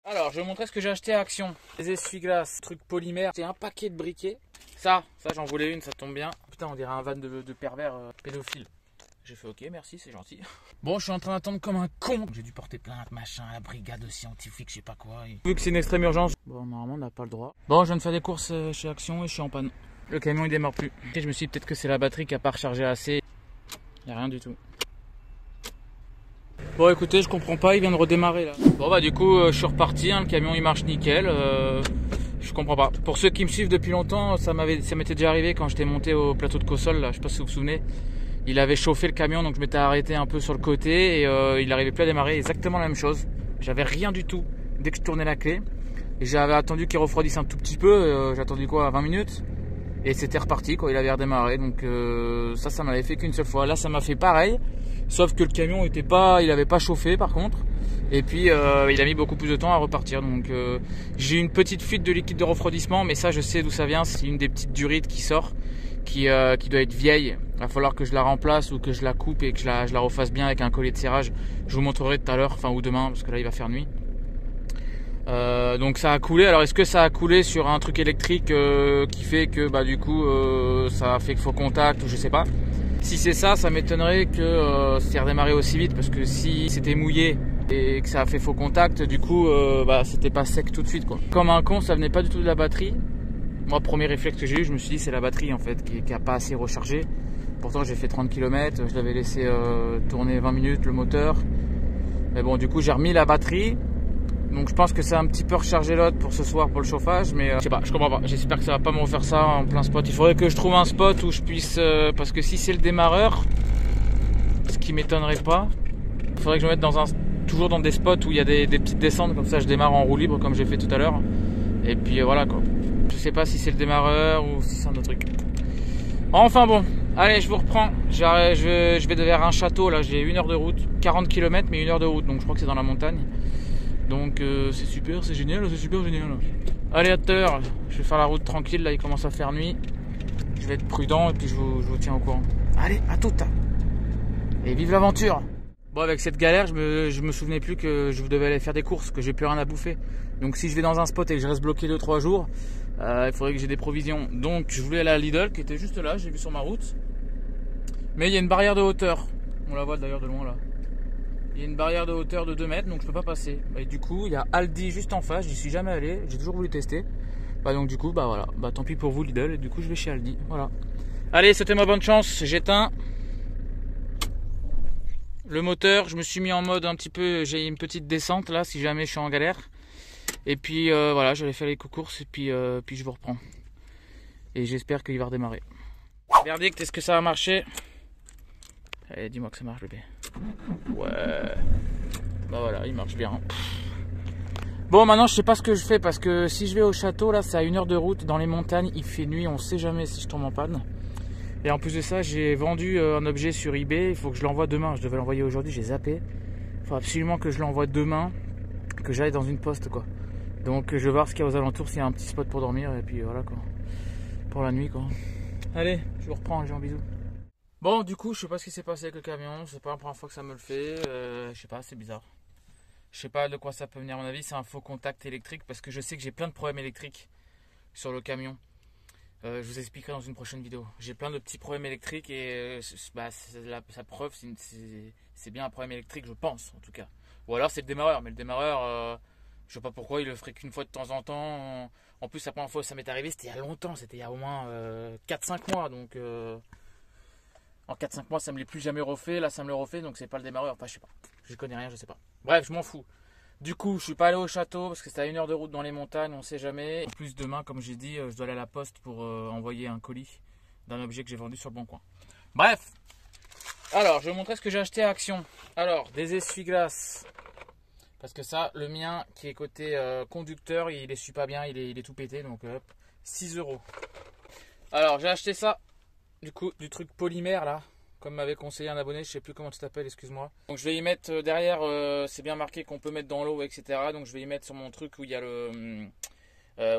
Alors, je vais vous montrer ce que j'ai acheté à Action. Les essuie-glaces, truc polymère. C'est un paquet de briquets. Ça j'en voulais une, ça tombe bien. Putain, on dirait un van de pervers pédophile. J'ai fait ok, merci, c'est gentil. Bon, je suis en train d'attendre comme un con. J'ai dû porter plainte, machin, à la brigade scientifique, je sais pas quoi. Vu que c'est une extrême urgence. Bon, normalement, on n'a pas le droit. Bon, je viens de faire des courses chez Action et je suis en panne. Le camion, il démarre plus. Et je me suis dit peut-être que c'est la batterie qui a pas rechargé assez. Il n'y a rien du tout. Bon écoutez, je comprends pas, il vient de redémarrer là. Bon bah du coup je suis reparti, hein, le camion il marche nickel, je comprends pas. Pour ceux qui me suivent depuis longtemps, ça m'était déjà arrivé quand j'étais monté au plateau de Cossol là, je sais pas si vous vous souvenez. Il avait chauffé le camion donc je m'étais arrêté un peu sur le côté et il n'arrivait plus à démarrer, exactement la même chose. J'avais rien du tout dès que je tournais la clé. Et j'avais attendu qu'il refroidisse un tout petit peu, j'ai attendu quoi, 20 minutes. Et c'était reparti quoi, il avait redémarré, donc ça m'avait fait qu'une seule fois. Là ça m'a fait pareil. Sauf que le camion il avait pas chauffé par contre. Et puis il a mis beaucoup plus de temps à repartir. Donc j'ai une petite fuite de liquide de refroidissement, mais ça je sais d'où ça vient. C'est une des petites durites qui sort, qui doit être vieille. Il va falloir que je la remplace ou que je la coupe et que je la refasse bien avec un collier de serrage. Je vous montrerai tout à l'heure, enfin ou demain, parce que là il va faire nuit. Donc ça a coulé. Alors est-ce que ça a coulé sur un truc électrique qui fait que bah du coup ça a fait faux contact ou je sais pas. Si c'est ça, ça m'étonnerait que c'est redémarré aussi vite, parce que si c'était mouillé et que ça a fait faux contact, du coup bah c'était pas sec tout de suite quoi. Comme un con, ça venait pas du tout de la batterie. Moi, premier réflexe que j'ai eu, je me suis dit c'est la batterie en fait qui a pas assez rechargé. Pourtant j'ai fait 30 km, je l'avais laissé tourner 20 minutes le moteur. Mais bon, du coup j'ai remis la batterie. Donc je pense que c'est un petit peu rechargé l'autre pour ce soir pour le chauffage, mais je sais pas, je comprends pas. J'espère que ça va pas me refaire ça en plein spot. Il faudrait que je trouve un spot où je puisse, parce que si c'est le démarreur, ce qui m'étonnerait pas, il faudrait que je me mette toujours dans des spots où il y a des petites descentes, comme ça je démarre en roue libre comme j'ai fait tout à l'heure. Et puis voilà quoi. Je sais pas si c'est le démarreur ou si c'est un autre truc. Enfin bon, allez je vous reprends. Je vais vers un château là, j'ai 1 heure de route, 40 km mais 1 heure de route, donc je crois que c'est dans la montagne. Donc c'est super, c'est génial, c'est super génial. Allez à tout à l'heure, je vais faire la route tranquille, là il commence à faire nuit. Je vais être prudent et puis je vous tiens au courant. Allez, à tout. Et vive l'aventure. Bon, avec cette galère, je me souvenais plus que je devais aller faire des courses, que j'ai plus rien à bouffer. Donc si je vais dans un spot et que je reste bloqué 2-3 jours, il faudrait que j'ai des provisions. Donc je voulais aller à Lidl qui était juste là, j'ai vu sur ma route. Mais il y a une barrière de hauteur, on la voit d'ailleurs de loin là. Il y a une barrière de hauteur de 2 mètres, donc je peux pas passer. Et du coup, il y a Aldi juste en face, j'y suis jamais allé, j'ai toujours voulu tester. Bah donc du coup, bah voilà, bah tant pis pour vous Lidl, et du coup je vais chez Aldi, voilà. Allez, c'était ma bonne chance, j'éteins le moteur, je me suis mis en mode un petit peu, j'ai une petite descente là, si jamais je suis en galère. Et puis voilà, j'allais faire les courses, et puis je vous reprends. Et j'espère qu'il va redémarrer. Verdict, est-ce que ça a marché? Allez, dis-moi que ça marche bébé. Ouais. Bah voilà, il marche bien. Bon, maintenant je sais pas ce que je fais parce que si je vais au château, là c'est à 1 heure de route dans les montagnes, il fait nuit, on sait jamais si je tombe en panne. Et en plus de ça, j'ai vendu un objet sur eBay, il faut que je l'envoie demain. Je devais l'envoyer aujourd'hui, j'ai zappé. Il faut absolument que je l'envoie demain, que j'aille dans une poste quoi. Donc je vais voir ce qu'il y a aux alentours, s'il y a un petit spot pour dormir et puis voilà quoi. Pour la nuit quoi. Allez, je vous reprends, les gens, bisous. Bon, du coup, je sais pas ce qui s'est passé avec le camion, c'est pas la première fois que ça me le fait, je sais pas, c'est bizarre. Je sais pas de quoi ça peut venir, à mon avis, c'est un faux contact électrique parce que je sais que j'ai plein de problèmes électriques sur le camion. Je vous expliquerai dans une prochaine vidéo. J'ai plein de petits problèmes électriques et bah, sa preuve, c'est bien un problème électrique, je pense en tout cas. Ou alors c'est le démarreur, mais le démarreur, je sais pas pourquoi, il le ferait qu'une fois de temps en temps. En plus, la première fois où ça m'est arrivé, c'était il y a longtemps, c'était il y a au moins 4-5 mois, donc... En 4-5 mois, ça me l'est plus jamais refait. Là, ça me le refait, donc c'est pas le démarreur. Enfin, je sais pas. Je connais rien, je sais pas. Bref, je m'en fous. Du coup, je suis pas allé au château parce que c'était à 1 heure de route dans les montagnes, on sait jamais. En plus, demain, comme j'ai dit, je dois aller à la poste pour envoyer un colis d'un objet que j'ai vendu sur le bon coin. Bref. Alors, je vais vous montrer ce que j'ai acheté à Action. Alors, des essuie-glaces. Parce que ça, le mien qui est côté conducteur, il essuie pas bien, il est tout pété. Donc, hop, 6 €. Alors, j'ai acheté ça. Du coup, du truc polymère là, comme m'avait conseillé un abonné, je sais plus comment tu t'appelles, excuse-moi. Donc je vais y mettre derrière, c'est bien marqué qu'on peut mettre dans l'eau, etc. Donc je vais y mettre sur mon truc où il y a le,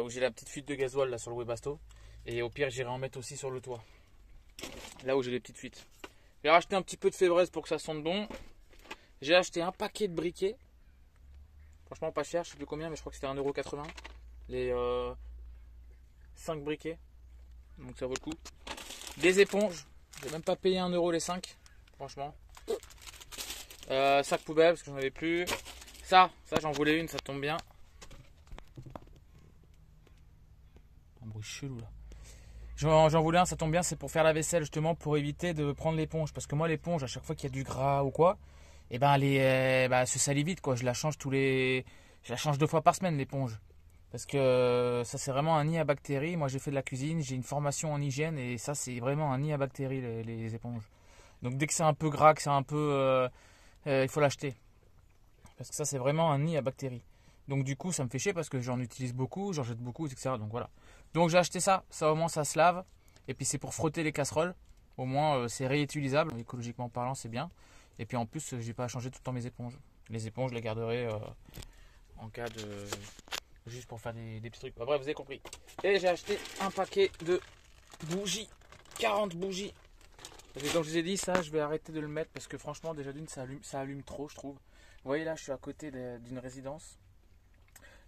où j'ai la petite fuite de gasoil là sur le Webasto. Et au pire j'irai en mettre aussi sur le toit, là où j'ai les petites fuites. J'ai racheté un petit peu de fébraise pour que ça sente bon. J'ai acheté un paquet de briquets. Franchement pas cher, je sais plus combien, mais je crois que c'était 1,80 €. Les 5 briquets. Donc ça vaut le coup. Des éponges. J'ai même pas payé 1 € les 5. Franchement. Sac poubelle parce que j'en avais plus. Ça j'en voulais une, ça tombe bien. Un bruit chelou là. J'en voulais un, ça tombe bien, c'est pour faire la vaisselle justement, pour éviter de prendre l'éponge. Parce que moi l'éponge, à chaque fois qu'il y a du gras ou quoi, et ben elle se salit vite quoi. Je la change je la change 2 fois par semaine l'éponge. Parce que ça c'est vraiment un nid à bactéries. Moi j'ai fait de la cuisine, j'ai une formation en hygiène et ça c'est vraiment un nid à bactéries les éponges. Donc dès que c'est un peu gras, que c'est un peu... il faut l'acheter. Parce que ça c'est vraiment un nid à bactéries. Donc du coup ça me fait chier parce que j'en utilise beaucoup, j'en jette beaucoup, etc. Donc voilà. Donc j'ai acheté ça au moins ça se lave. Et puis c'est pour frotter les casseroles. Au moins c'est réutilisable, écologiquement parlant c'est bien. Et puis en plus j'ai pas à changer tout le temps mes éponges. Les éponges je les garderai en cas de... juste pour faire des petits trucs. Bref, vous avez compris. Et j'ai acheté un paquet de bougies. 40 bougies. Parce que comme je vous ai dit, ça je vais arrêter de le mettre parce que franchement déjà d'une ça allume trop je trouve. Vous voyez là je suis à côté d'une résidence.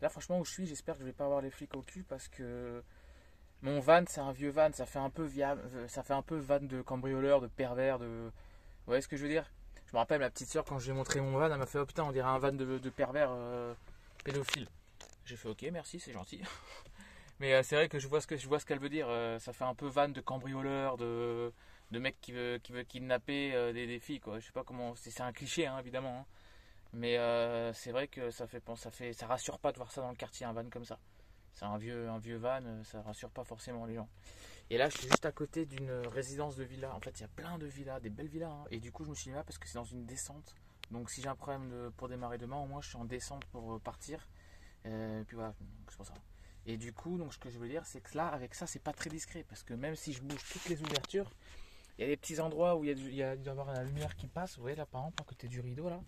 Là franchement où je suis, j'espère que je vais pas avoir les flics au cul parce que mon van c'est un vieux van, ça fait un peu van de cambrioleur, de pervers, Vous voyez ce que je veux dire? Je me rappelle ma petite soeur quand je lui ai montré mon van, elle m'a fait oh putain on dirait un van de pervers pédophile. J'ai fait ok merci c'est gentil. Mais c'est vrai que je vois ce qu'elle veut dire. Ça fait un peu van de cambrioleur, de mec qui veut kidnapper des filles quoi. Je sais pas comment, c'est un cliché hein, évidemment. Hein. Mais c'est vrai que ça rassure pas de voir ça dans le quartier, un van comme ça. C'est un vieux van, ça rassure pas forcément les gens. Et là je suis juste à côté d'une résidence de villa. En fait il y a plein de villas, des belles villas. Hein. Et du coup je me suis mis là parce que c'est dans une descente. Donc si j'ai un problème pour démarrer demain, au moins je suis en descente pour partir. Puis voilà, c'est pour ça. Et du coup, donc ce que je veux dire, c'est que là, avec ça, c'est pas très discret. Parce que même si je bouge toutes les ouvertures, il y a des petits endroits où il doit y avoir la lumière qui passe. Vous voyez là, par exemple, à côté du rideau, là.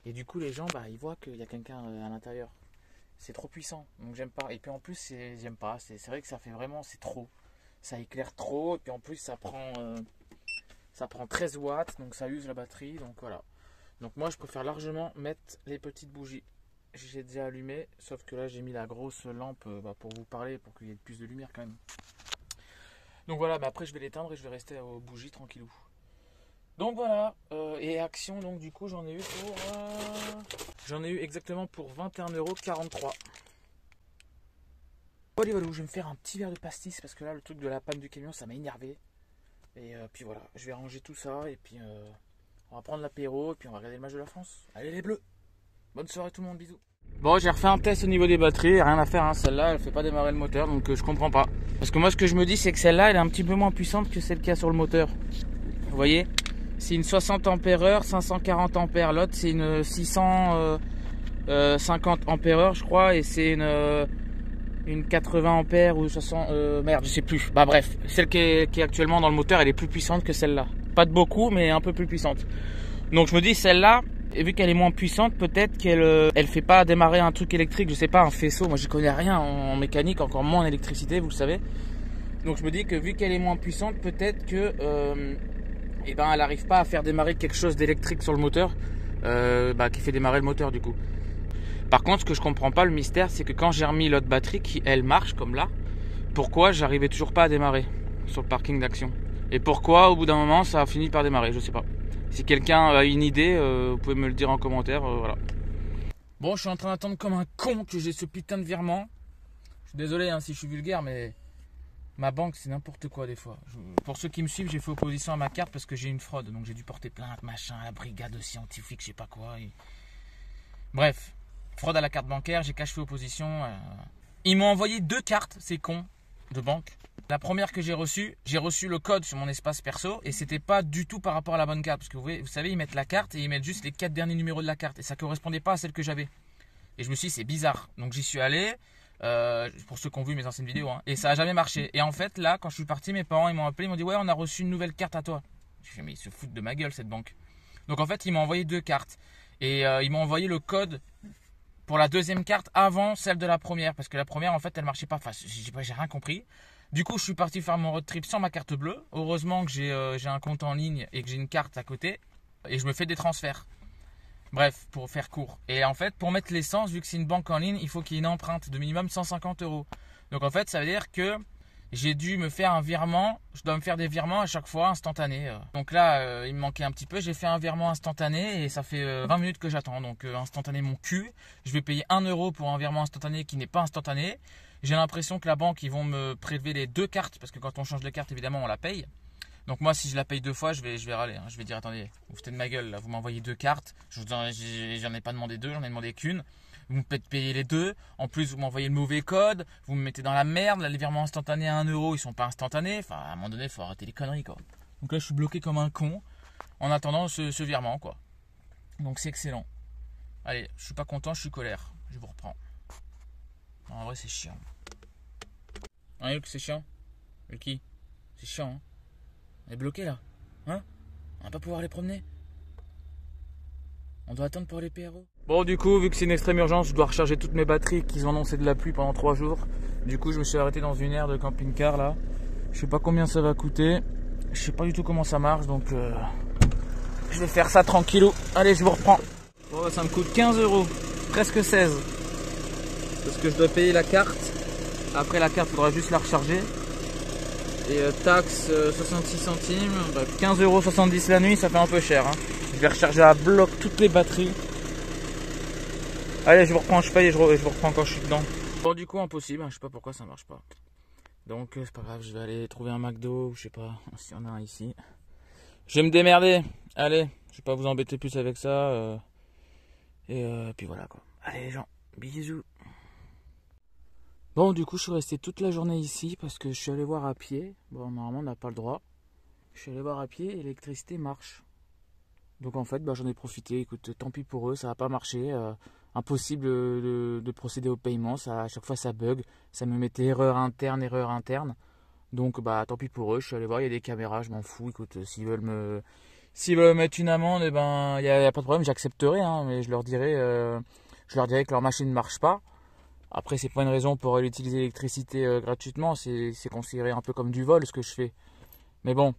Et du coup, les gens, ils voient qu'il y a quelqu'un à l'intérieur. C'est trop puissant. Donc j'aime pas. Et puis en plus, j'aime pas. C'est vrai que ça fait vraiment, c'est trop. Ça éclaire trop. Et puis en plus, ça prend 13 watts. Donc ça use la batterie. Donc voilà. Donc moi, je préfère largement mettre les petites bougies. J'ai déjà allumé, sauf que là j'ai mis la grosse lampe pour vous parler, pour qu'il y ait plus de lumière quand même. Donc voilà, après je vais l'éteindre et je vais rester aux bougies tranquillou. Donc voilà, et action, donc du coup j'en ai eu exactement pour 21,43 €. Allez, voilà, je vais me faire un petit verre de pastis parce que là le truc de la panne du camion ça m'a énervé. Et puis voilà, je vais ranger tout ça et puis on va prendre l'apéro et puis on va regarder le match de la France. Allez les bleus! Bonne soirée tout le monde, bisous. Bon, j'ai refait un test au niveau des batteries, rien à faire, hein. Celle-là elle fait pas démarrer le moteur donc je comprends pas. Parce que moi ce que je me dis c'est que celle-là elle est un petit peu moins puissante que celle qu'il y a sur le moteur. Vous voyez, c'est une 60 ampères-heure, 540 ampères, l'autre c'est une 650 ampères-heure je crois et c'est une 80 ampères ou 60, merde je sais plus. Bah bref, celle qui est actuellement dans le moteur elle est plus puissante que celle-là. Pas de beaucoup mais un peu plus puissante. Donc je me dis celle-là, et vu qu'elle est moins puissante, peut-être qu'elle fait pas démarrer un truc électrique, je sais pas, un faisceau. Moi, j'y connais rien en mécanique, encore moins en électricité, vous le savez. Donc, je me dis que vu qu'elle est moins puissante, peut-être que, elle arrive pas à faire démarrer quelque chose d'électrique sur le moteur, qui fait démarrer le moteur du coup. Par contre, ce que je comprends pas, le mystère, c'est que quand j'ai remis l'autre batterie qui elle marche comme là, pourquoi j'arrivais toujours pas à démarrer sur le parking d'Action? Et pourquoi au bout d'un moment ça a fini par démarrer, je sais pas. Si quelqu'un a une idée, vous pouvez me le dire en commentaire, voilà. Bon, je suis en train d'attendre comme un con que j'ai ce putain de virement. Je suis désolé hein, si je suis vulgaire, mais ma banque c'est n'importe quoi des fois. Pour ceux qui me suivent, j'ai fait opposition à ma carte parce que j'ai une fraude. Donc j'ai dû porter plainte, machin, à la brigade scientifique, je sais pas quoi. Bref, fraude à la carte bancaire, j'ai fait opposition. Ils m'ont envoyé 2 cartes, c'est con, de banque. La première que j'ai reçue le code sur mon espace perso et c'était pas du tout par rapport à la bonne carte parce que vous savez ils mettent la carte et ils mettent juste les 4 derniers numéros de la carte et ça correspondait pas à celle que j'avais. Et je me suis dit c'est bizarre. Donc j'y suis allé pour ceux qui ont vu mes anciennes vidéos hein, et ça a jamais marché. Et en fait là quand je suis parti mes parents ils m'ont appelé, ils m'ont dit ouais on a reçu une nouvelle carte à toi. J'ai fait, mais ils se foutent de ma gueule cette banque. Donc en fait, ils m'ont envoyé 2 cartes. Et ils m'ont envoyé le code pour la deuxième carte avant celle de la première. Parce que la première, en fait, elle marchait pas. Enfin, j'ai rien compris. Du coup, je suis parti faire mon road trip sans ma carte bleue. Heureusement que j'ai un compte en ligne et que j'ai une carte à côté. Et je me fais des transferts. Bref, pour faire court. Et en fait, pour mettre l'essence, vu que c'est une banque en ligne, il faut qu'il y ait une empreinte de minimum 150 €. Donc en fait, ça veut dire que j'ai dû me faire un virement. Je dois me faire des virements à chaque fois instantanés. Donc là, il me manquait un petit peu. J'ai fait un virement instantané et ça fait 20 minutes que j'attends. Donc instantané mon cul. Je vais payer 1 € pour un virement instantané qui n'est pas instantané. J'ai l'impression que la banque, ils vont me prélever les 2 cartes. Parce que quand on change de carte, évidemment, on la paye. Donc moi, si je la paye 2 fois, je vais râler. Je vais dire, attendez, vous foutez de ma gueule là. Vous m'envoyez 2 cartes. J'en ai pas demandé 2, j'en ai demandé qu'une. Vous me faites payer les 2. En plus, vous m'envoyez le mauvais code. Vous me mettez dans la merde. Là, les virements instantanés à 1 €, ils sont pas instantanés. Enfin, à un moment donné, il faut arrêter les conneries, quoi. Donc là, je suis bloqué comme un con en attendant ce virement, quoi. Donc c'est excellent. Allez, je suis pas content, je suis colère. Je vous reprends. Non, en vrai, c'est chiant. Hein, Luc, c'est chiant? Lucky, c'est chiant, hein? On est bloqué là, hein? On va pas pouvoir les promener. On doit attendre pour les PRO. Bon, du coup, vu que c'est une extrême urgence, je dois recharger toutes mes batteries qui ont annoncé de la pluie pendant 3 jours. Du coup, je me suis arrêté dans une aire de camping-car là. Je sais pas combien ça va coûter. Je sais pas du tout comment ça marche, donc je vais faire ça tranquillou. Allez, je vous reprends. Bon, ça me coûte 15 €, presque 16. Parce que je dois payer la carte. Après la carte, il faudra juste la recharger. Et taxe 66 centimes, bref, 15,70 € la nuit, ça fait un peu cher. Hein. Je vais recharger à bloc toutes les batteries. Allez, je vous reprends, je paye et je vous reprends quand je suis dedans. Bon, du coup, impossible, hein, je sais pas pourquoi ça marche pas. Donc, c'est pas grave, je vais aller trouver un McDo, ou je sais pas, s'il y en a un ici. Je vais me démerder. Allez, je vais pas vous embêter plus avec ça. Et puis voilà quoi. Allez les gens, bisous. Bon, du coup, je suis resté toute la journée ici parce que je suis allé voir à pied. Bon, normalement, on n'a pas le droit. Je suis allé voir à pied et l'électricité marche. Donc, en fait, bah, j'en ai profité. Écoute, tant pis pour eux, ça n'a pas marché. Impossible de procéder au paiement. Ça, à chaque fois, ça bug. Ça me mettait erreur interne. Donc, bah, tant pis pour eux. Je suis allé voir, il y a des caméras, je m'en fous. Écoute, s'ils veulent me mettre une amende, eh ben, il y a pas de problème, j'accepterai. Hein, mais je leur dirai que leur machine ne marche pas. Après, c'est pas une raison pour utiliser l'électricité gratuitement, c'est considéré un peu comme du vol ce que je fais. Mais bon,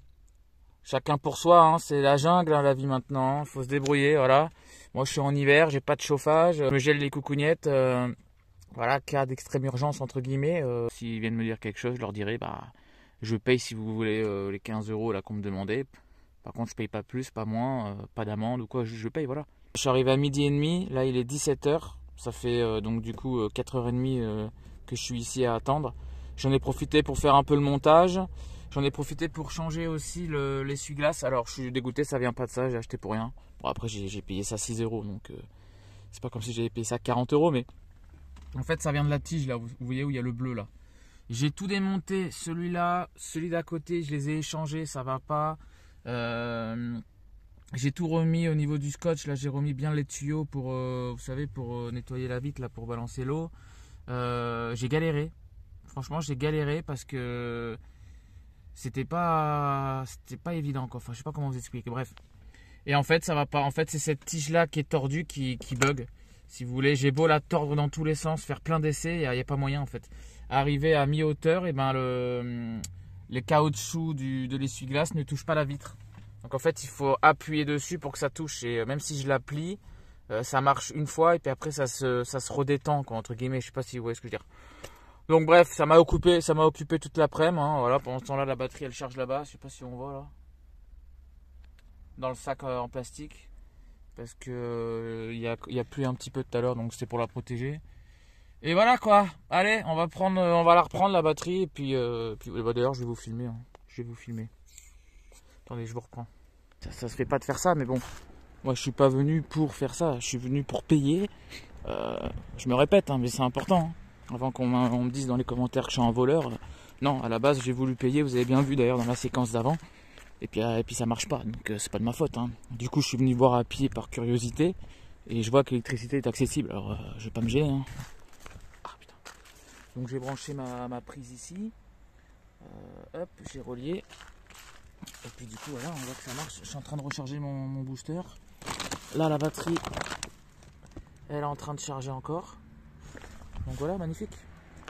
chacun pour soi, hein, c'est la jungle, hein, la vie maintenant, il faut se débrouiller, voilà. Moi je suis en hiver, j'ai pas de chauffage, je me gèle les coucougnettes, voilà, cas d'extrême urgence entre guillemets. S'ils viennent me dire quelque chose, je leur dirai, bah, je paye si vous voulez les 15 € là qu'on me demandait. Par contre, je paye pas plus, pas moins, pas d'amende ou quoi, je paye, voilà. Je suis arrivé à 12h30, là il est 17 h. Ça fait donc du coup 4h30 que je suis ici à attendre. J'en ai profité pour faire un peu le montage. J'en ai profité pour changer aussi l'essuie-glace. Alors je suis dégoûté, ça vient pas de ça, j'ai acheté pour rien. Bon après j'ai payé ça 6 €, donc c'est pas comme si j'avais payé ça 40 €, mais en fait ça vient de la tige là, vous voyez où il y a le bleu là. J'ai tout démonté, celui-là, celui d'à côté, je les ai échangés, ça va pas. J'ai tout remis au niveau du scotch, là j'ai remis bien les tuyaux pour, vous savez, pour nettoyer la vitre, là pour balancer l'eau. J'ai galéré, franchement j'ai galéré parce que c'était pas évident quoi, enfin je sais pas comment vous expliquer, bref. Et en fait ça va pas, en fait c'est cette tige là qui est tordue qui bug, si vous voulez. J'ai beau la tordre dans tous les sens, faire plein d'essais, il n'y a pas moyen en fait. Arrivé à mi-hauteur, et ben les caoutchoucs de l'essuie-glace ne touchent pas la vitre. Donc en fait il faut appuyer dessus pour que ça touche, et même si je la plie, ça marche une fois et puis après ça se redétend quoi, entre guillemets, je sais pas si vous voyez ce que je veux dire. Donc bref, ça m'a occupé toute l'après-midi, hein, voilà. Pendant ce temps-là la batterie elle charge là-bas, je sais pas si on voit là, dans le sac en plastique, parce que il y a plu un petit peu tout à l'heure, donc c'était pour la protéger. Et voilà quoi, allez on va la reprendre la batterie, et puis bah, d'ailleurs je vais vous filmer, hein. Je vais vous filmer. Attendez, je vous reprends. Ça se fait pas de faire ça, mais bon. Moi, je suis pas venu pour faire ça. Je suis venu pour payer. Je me répète, hein, mais c'est important. Hein. Avant qu'on me dise dans les commentaires que je suis un voleur. Non, à la base, j'ai voulu payer. Vous avez bien vu d'ailleurs dans la séquence d'avant. Et puis ça marche pas. Donc, c'est pas de ma faute. Hein. Du coup, je suis venu voir à pied par curiosité. Et je vois que l'électricité est accessible. Alors, je vais pas me gêner. Hein. Ah, putain. Donc, j'ai branché ma prise ici. Hop, j'ai relié. Et puis du coup voilà, on voit que ça marche. Je suis en train de recharger mon booster. Là la batterie, elle est en train de charger encore. Donc voilà, magnifique.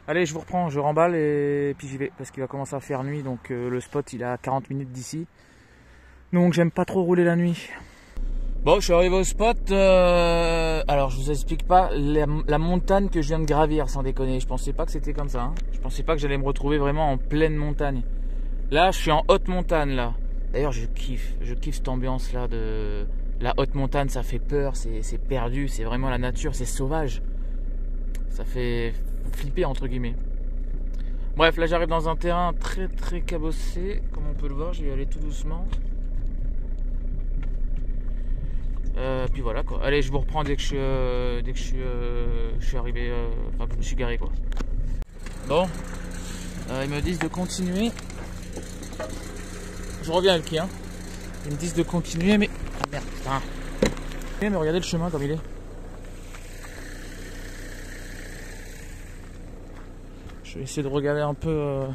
Allez, je vous reprends, je remballe et puis j'y vais. Parce qu'il va commencer à faire nuit, donc le spot il est à 40 minutes d'ici. Donc j'aime pas trop rouler la nuit. Bon, je suis arrivé au spot. Alors je vous explique pas la montagne que je viens de gravir, sans déconner. Je pensais pas que c'était comme ça. Hein. Je pensais pas que j'allais me retrouver vraiment en pleine montagne. Là, je suis en haute montagne là. D'ailleurs, je kiffe cette ambiance là de la haute montagne. Ça fait peur, c'est perdu, c'est vraiment la nature, c'est sauvage. Ça fait flipper entre guillemets. Bref, là j'arrive dans un terrain très très cabossé, comme on peut le voir. Je vais y aller tout doucement. Puis voilà quoi. Allez, je vous reprends dès que je suis arrivé, enfin que je me suis garé quoi. Bon, ils me disent de continuer. Je reviens avec qui hein. Ils me disent de continuer, mais ah merde, putain. Mais regardez le chemin comme il est. Je vais essayer de regarder un peu.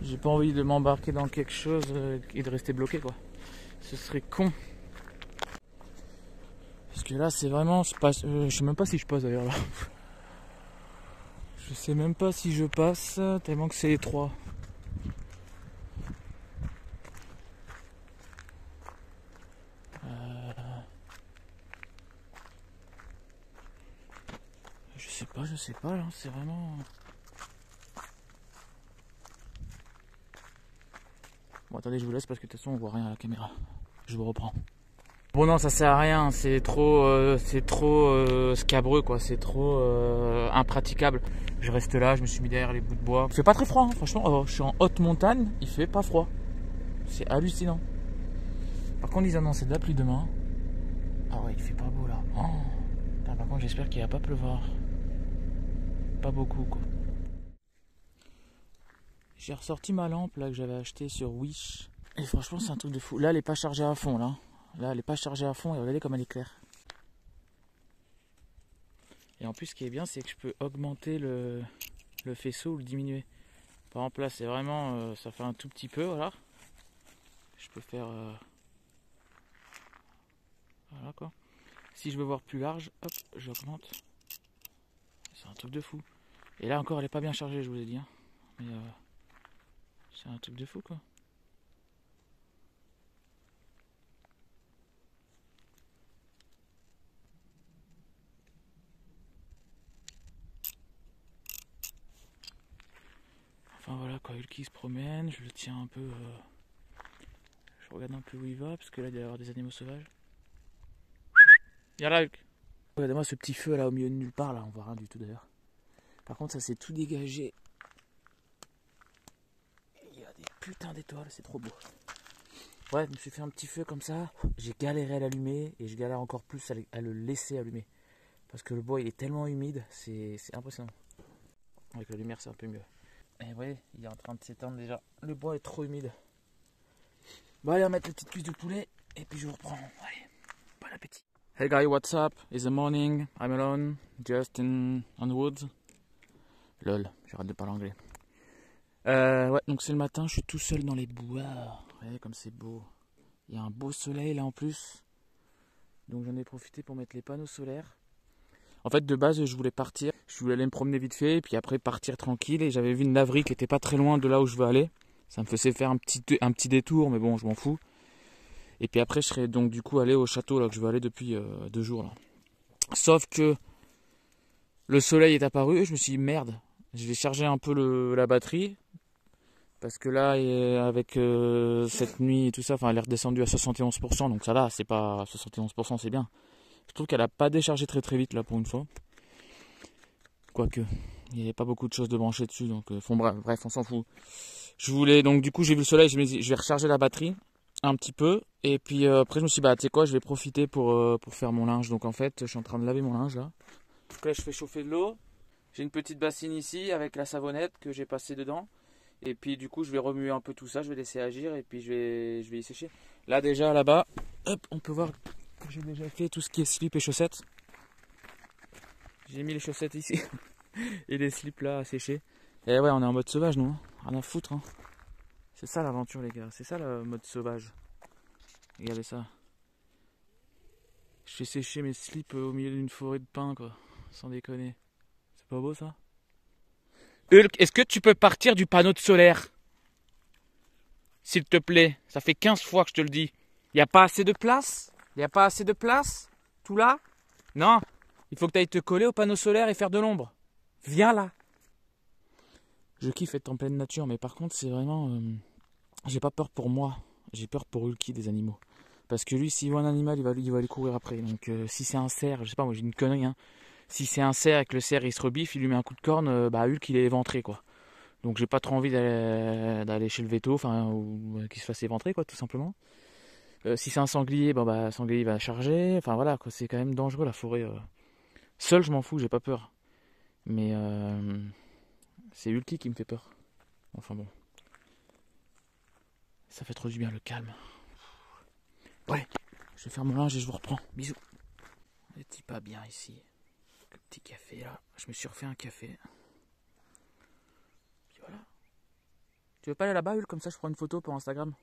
J'ai pas envie de m'embarquer dans quelque chose et de rester bloqué quoi. Ce serait con. Parce que là c'est vraiment. Je sais même pas si je passe d'ailleurs là. Je sais même pas si je passe tellement que c'est étroit. Je sais pas là, c'est vraiment. Bon attendez, je vous laisse parce que de toute façon on voit rien à la caméra. Je vous reprends. Bon non, ça sert à rien, c'est trop scabreux quoi, c'est trop impraticable. Je reste là, je me suis mis derrière les bouts de bois. Il fait pas très froid, hein, franchement, je suis en haute montagne, il fait pas froid. C'est hallucinant. Par contre ils annonçaient de la pluie demain. Ah ouais, il fait pas beau là. Oh. Putain, par contre j'espère qu'il va pas pleuvoir. Pas beaucoup quoi. J'ai ressorti ma lampe là que j'avais achetée sur Wish. Et franchement c'est un truc de fou. Là elle est pas chargée à fond là. Là elle est pas chargée à fond et regardez comme elle est claire. Et en plus ce qui est bien c'est que je peux augmenter le faisceau ou le diminuer. Par exemple là c'est vraiment ça fait un tout petit peu voilà. Je peux faire voilà quoi. Si je veux voir plus large, hop, j'augmente. C'est un truc de fou. Et là encore elle est pas bien chargée je vous ai dit hein. Mais c'est un truc de fou quoi. Enfin voilà quoi, Hulky se promène, je le tiens un peu. Je regarde un peu où il va parce que là il doit y avoir des animaux sauvages. Viens là Hulk. Regardez-moi ce petit feu là au milieu de nulle part là, on voit rien du tout d'ailleurs. Par contre ça s'est tout dégagé. Il y a des putains d'étoiles, c'est trop beau. Ouais, je me suis fait un petit feu comme ça, j'ai galéré à l'allumer et je galère encore plus à le laisser allumer. Parce que le bois il est tellement humide, c'est impressionnant. Avec la lumière c'est un peu mieux. Et ouais, il est en train de s'éteindre déjà. Le bois est trop humide. Bon allez, on va mettre la petite cuisse de poulet et puis je vous reprends. Allez, bon appétit. Hey guys, what's up? It's the morning. I'm alone, just on the woods. Lol, j'arrête de parler anglais. Ouais, donc c'est le matin, je suis tout seul dans les bois. Ouais, comme c'est beau. Il y a un beau soleil là en plus. Donc j'en ai profité pour mettre les panneaux solaires. En fait, de base, je voulais partir. Je voulais aller me promener vite fait, et puis après partir tranquille. Et j'avais vu une laverie qui était pas très loin de là où je veux aller. Ça me faisait faire un petit détour, mais bon, je m'en fous. Et puis après, je serais donc du coup allé au château là que je veux aller depuis 2 jours là. Sauf que le soleil est apparu et je me suis dit merde, je vais charger un peu la batterie. Parce que là, avec cette nuit et tout ça, enfin, elle est redescendue à 71%, donc ça va, c'est pas 71%, c'est bien. Je trouve qu'elle a pas déchargé très vite là pour une fois. Quoique, il n'y avait pas beaucoup de choses de brancher dessus, donc bref, on s'en fout. Je voulais, donc du coup j'ai vu le soleil, je me dis je vais recharger la batterie un petit peu. Et puis après je me suis dit bah tu sais quoi, je vais profiter pour faire mon linge. Donc en fait je suis en train de laver mon linge là. Donc là je fais chauffer de l'eau. J'ai une petite bassine ici avec la savonnette que j'ai passée dedans. Et puis du coup je vais remuer un peu tout ça, je vais laisser agir et puis je vais y sécher. Là déjà là-bas, hop, on peut voir que j'ai déjà fait tout ce qui est slip et chaussettes. J'ai mis les chaussettes ici et les slips là à sécher. Et ouais, on est en mode sauvage nous, hein. Rien à foutre. Hein. C'est ça l'aventure les gars, c'est ça le mode sauvage. Regardez ça. Je fais sécher mes slips au milieu d'une forêt de pins quoi, sans déconner. C'est pas beau ça? Hulk, est-ce que tu peux partir du panneau de solaire? S'il te plaît, ça fait 15 fois que je te le dis. Il n'y a pas assez de place? Il n'y a pas assez de place? Tout là? Non, il faut que tu ailles te coller au panneau solaire et faire de l'ombre. Viens là. Je kiffe être en pleine nature, mais par contre, c'est vraiment... j'ai pas peur pour moi, j'ai peur pour Hulky des animaux. Parce que lui, s'il voit un animal, il va aller courir après. Donc si c'est un cerf, je sais pas, moi j'ai une connerie, hein. Si c'est un cerf et que le cerf il se rebiffe, il lui met un coup de corne, Hulk il est éventré quoi. Donc j'ai pas trop envie d'aller chez le veto, enfin, ou qu'il se fasse éventrer quoi, tout simplement. Si c'est un sanglier, sanglier il va charger, enfin voilà quoi, c'est quand même dangereux la forêt. Seul je m'en fous, j'ai pas peur. Mais c'est Hulky qui me fait peur. Enfin bon. Ça fait trop du bien le calme. Ouais, je vais faire mon linge et je vous reprends. Bisous. On n'est pas bien ici. Le petit café là. Je me suis refait un café. Puis voilà. Tu veux pas aller là-bas, Hulk? Comme ça je prends une photo pour Instagram.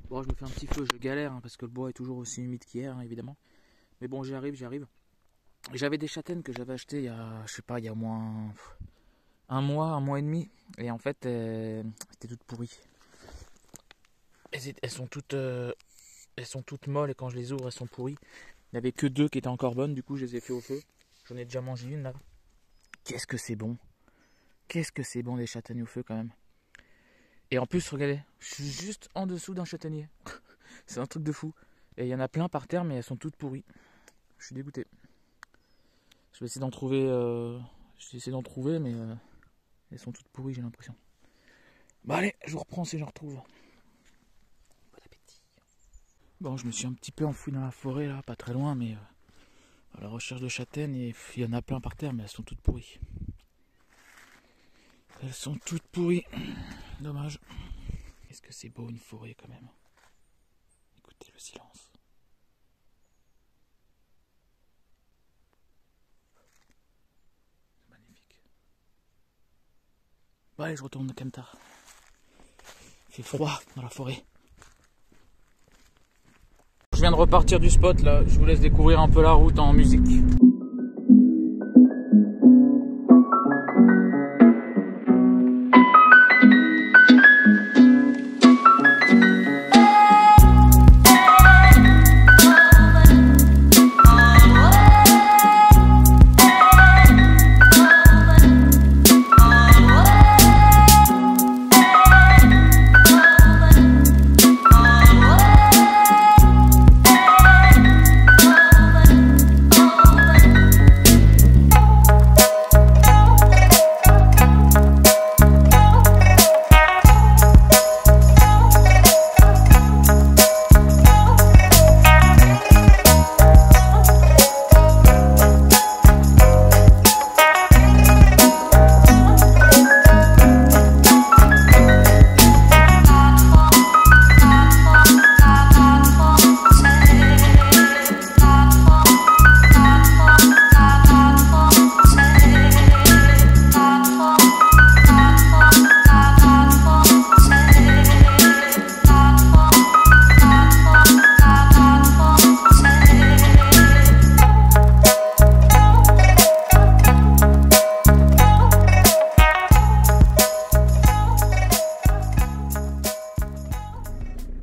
Bon, je me fais un petit feu, je galère hein, parce que le bois est toujours aussi humide qu'hier, hein, évidemment. Mais bon, j'y arrive. J'avais des châtaignes que j'avais achetées il y a, je sais pas, il y a au moins un mois et demi. Et en fait, c'était toutes pourries. Elles sont toutes molles et quand je les ouvre, elles sont pourries. Il n'y avait que 2 qui étaient encore bonnes, du coup je les ai fait au feu. J'en ai déjà mangé une là. Qu'est-ce que c'est bon. Qu'est-ce que c'est bon des châtaignes au feu quand même. Et en plus, regardez, je suis juste en dessous d'un châtaignier. C'est un truc de fou. Et il y en a plein par terre, mais elles sont toutes pourries. Je suis dégoûté. Je vais essayer d'en trouver, mais elles sont toutes pourries, j'ai l'impression. Bon allez, je vous reprends si j'en retrouve. Bon appétit. Bon, je me suis un petit peu enfoui dans la forêt là, pas très loin, mais à la recherche de châtaignes, et il y en a plein par terre, mais elles sont toutes pourries. Elles sont toutes pourries. Dommage. Qu'est-ce que c'est beau une forêt quand même. Écoutez le silence. Magnifique. Bon allez, je retourne au camtar. Il fait froid dans la forêt. Je viens de repartir du spot là, je vous laisse découvrir un peu la route en musique.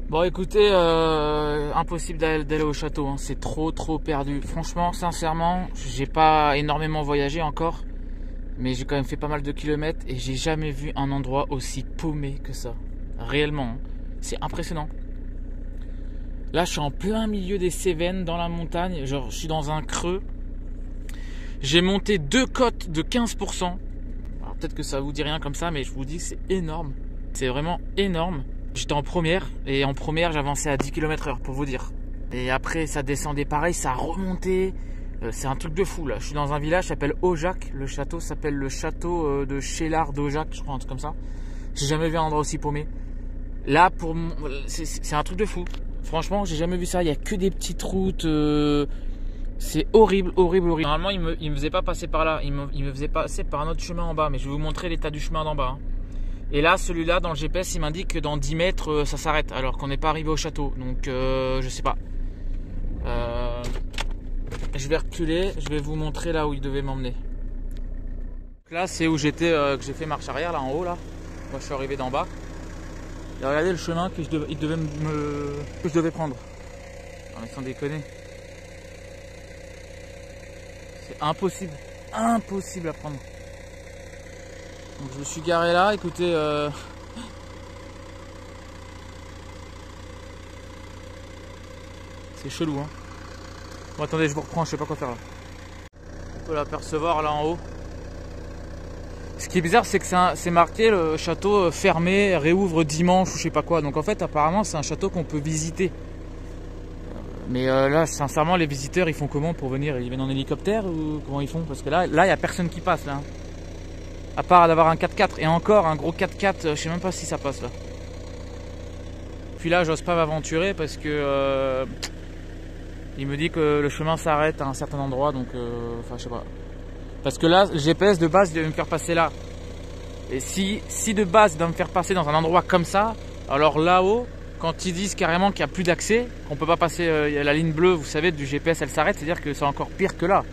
Bon écoutez, impossible d'aller au château, hein. C'est trop perdu. Franchement, sincèrement, j'ai pas énormément voyagé encore, mais j'ai quand même fait pas mal de kilomètres et j'ai jamais vu un endroit aussi paumé que ça. Réellement, hein. C'est impressionnant. Là, je suis en plein milieu des Cévennes, dans la montagne, genre je suis dans un creux. J'ai monté 2 côtes de 15%. Alors peut-être que ça vous dit rien comme ça, mais je vous dis que c'est énorme. C'est vraiment énorme. J'étais en première, et en première j'avançais à 10 km/h pour vous dire. Et après ça descendait pareil, ça a remonté. C'est un truc de fou là. Je suis dans un village qui s'appelle Aujac. Le château s'appelle le château de Chélard d'Aujac, je crois, un truc comme ça. J'ai jamais vu un endroit aussi paumé. Là, c'est un truc de fou. Franchement, j'ai jamais vu ça. Il y a que des petites routes. C'est horrible, horrible, horrible. Normalement, il me faisait pas passer par là. Il me faisait passer par un autre chemin en bas. Mais je vais vous montrer l'état du chemin d'en bas. Hein. Et là, celui-là, dans le GPS, il m'indique que dans 10 mètres, ça s'arrête. Alors qu'on n'est pas arrivé au château. Donc, je sais pas. Je vais reculer. Je vais vous montrer là où il devait m'emmener. Là, c'est où j'étais, que j'ai fait marche arrière, là en haut. Là. Moi, je suis arrivé d'en bas. Et regardez le chemin que je devais prendre. Non, mais sans déconner. C'est impossible. Impossible à prendre. Donc je me suis garé là, écoutez. C'est chelou, hein. Bon, attendez, je vous reprends, je sais pas quoi faire là. On peut l'apercevoir là en haut. Ce qui est bizarre, c'est que c'est marqué le château fermé, réouvre dimanche ou je sais pas quoi. Donc en fait, apparemment, c'est un château qu'on peut visiter. Mais là, sincèrement, les visiteurs, ils font comment pour venir? Ils viennent en hélicoptère ou comment ils font? Parce que là, il n'y a personne qui passe là. À part d'avoir un 4x4 et encore un gros 4x4, je sais même pas si ça passe là. Puis là, j'ose pas m'aventurer parce que il me dit que le chemin s'arrête à un certain endroit, donc enfin je sais pas. Parce que là, le GPS de base, il devait me faire passer là. Et si de base, il doit me faire passer dans un endroit comme ça, alors là-haut, quand ils disent carrément qu'il n'y a plus d'accès, qu'on peut pas passer la ligne bleue, vous savez, du GPS, elle s'arrête, c'est-à-dire que c'est encore pire que là.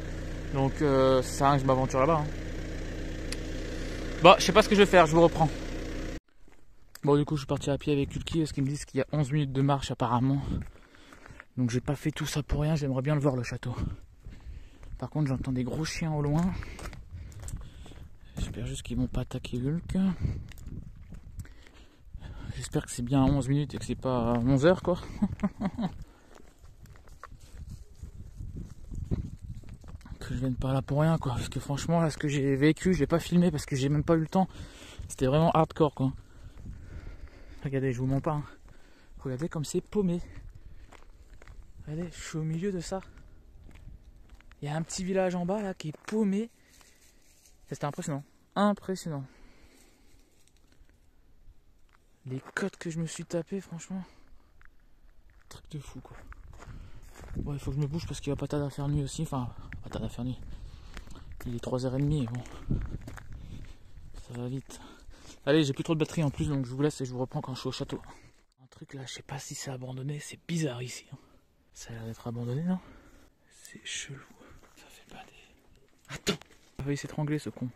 Donc ça sert à rien que je m'aventure là-bas. Hein. Bon, je sais pas ce que je vais faire, je vous reprends. Bon, du coup, je suis parti à pied avec Ulki parce qu'ils me disent qu'il y a 11 minutes de marche apparemment. Donc j'ai pas fait tout ça pour rien, j'aimerais bien le voir le château. Par contre, j'entends des gros chiens au loin. J'espère juste qu'ils vont pas attaquer Hulk. J'espère que c'est bien à 11 minutes et que c'est pas à 11 heures quoi. Que je vienne pas là pour rien quoi. Parce que franchement là ce que j'ai vécu, je l'ai pas filmé parce que j'ai même pas eu le temps. C'était vraiment hardcore quoi. Regardez, je vous mens pas. Hein. Regardez comme c'est paumé. Regardez, je suis au milieu de ça. Il y a un petit village en bas là qui est paumé. C'était impressionnant. Impressionnant. Les côtes que je me suis tapé, franchement. Truc de fou quoi. Bon, il faut que je me bouge parce qu'il va pas tarder à faire nuit aussi. Enfin, pas tarder à faire nuit. Il est 3h30 bon. Ça va vite. Allez, j'ai plus trop de batterie en plus donc je vous laisse et je vous reprends quand je suis au château. Un truc là, je sais pas si c'est abandonné. C'est bizarre ici. Hein. Ça a l'air d'être abandonné, non? C'est chelou. Ça fait pas des... Attends! Il va s'étrangler ce con.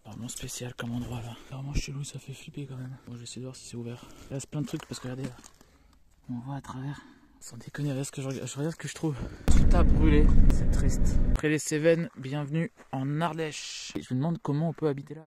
Vraiment spécial comme endroit là. Vraiment chelou, ça fait flipper quand même. Bon, je vais essayer de voir si c'est ouvert. Il reste plein de trucs parce que regardez là. On voit à travers. Sans déconner, regarde ce que je regarde ce que je trouve. Tout a brûlé, c'est triste. Après les Cévennes, bienvenue en Ardèche. Je me demande comment on peut habiter là.